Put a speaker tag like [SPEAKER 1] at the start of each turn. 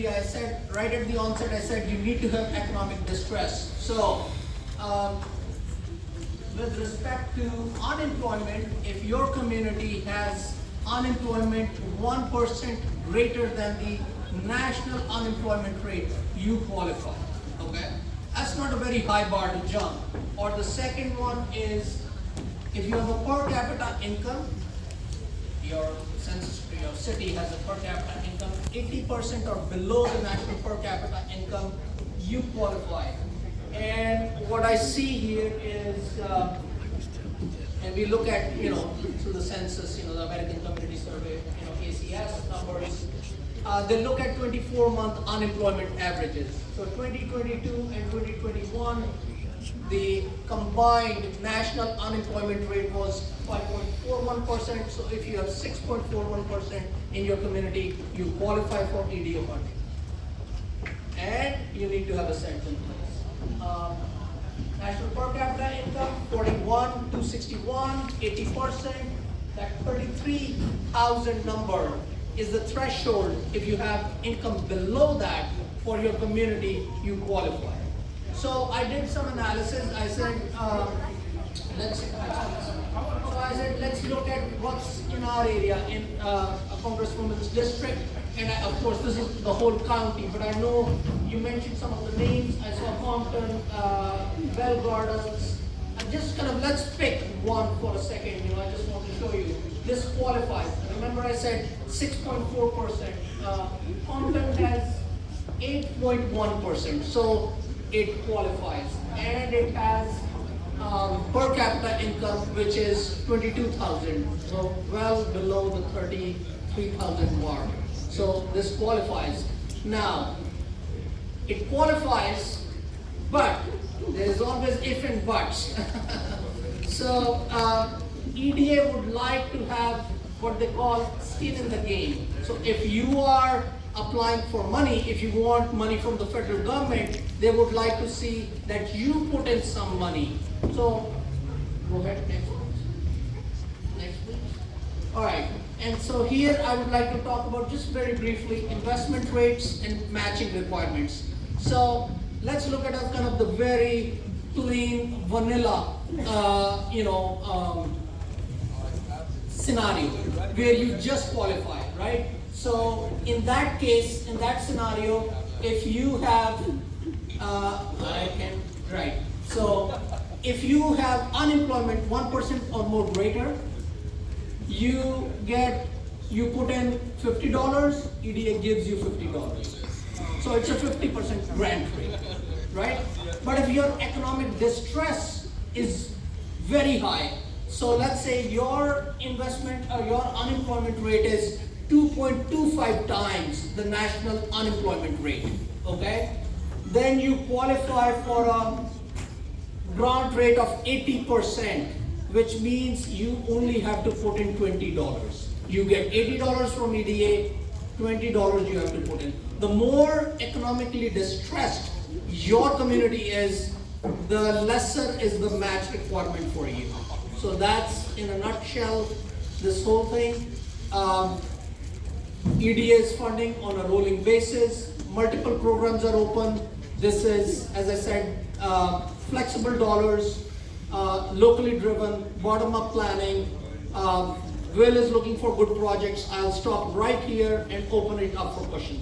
[SPEAKER 1] criteria, I said right at the onset, I said you need to have economic distress. So, with respect to unemployment, if your community has unemployment 1% greater than the national unemployment rate, you qualify. Okay? That's not a very high bar to jump. Or the second one is if you have a per capita income, your census, your city has a per capita income 80% or below the national per capita income, you qualify. And what I see here is, and we look at, through the census, the American Community Survey, ACS numbers, they look at 24-month unemployment averages. So 2022 and 2021, the combined national unemployment rate was 5.41%. So if you have 6.41% in your community, you qualify for EDA funding. And you need to have a cent in place. National per capita income, 41,261, 80%. That 33,000 number is the threshold. If you have income below that for your community, you qualify. So I did some analysis. I said, let's look at what's in our area, in a congresswoman's district. And of course, this is the whole county, but I know you mentioned some of the names. I saw Compton, Bell Gardens. Just let's pick one for a second. I just want to show you. This qualifies. Remember I said 6.4%. Compton has 8.1%. So it qualifies. And it has per capita income, which is 22,000. So well below the 33,000 mark. So this qualifies. Now, it qualifies, but there is always if and buts. So EDA would like to have what they call skin in the game. So if you are applying for money, if you want money from the federal government, they would like to see that you put in some money. So go ahead, next please. Next please. All right. And so here I would like to talk about just very briefly investment rates and matching requirements. So let's look at the very plain vanilla, scenario where you just qualify, right? So in that case, in that scenario, if you have, So if you have unemployment 1% or more greater, you put in $50, EDA gives you $50. So it's a 50% grant rate, right? But if your economic distress is very high, so let's say your investment or your unemployment rate is 2.25 times the national unemployment rate, okay? Then you qualify for a grant rate of 80%, which means you only have to put in $20. You get $80 from EDA, $20 you have to put in. The more economically distressed your community is, the lesser is the match requirement for you. So that's, in a nutshell, this whole thing. EDA is funding on a rolling basis. Multiple programs are open. This is, as I said, flexible dollars, locally driven, bottom-up planning. Will is looking for good projects. I'll stop right here and open it up for questions.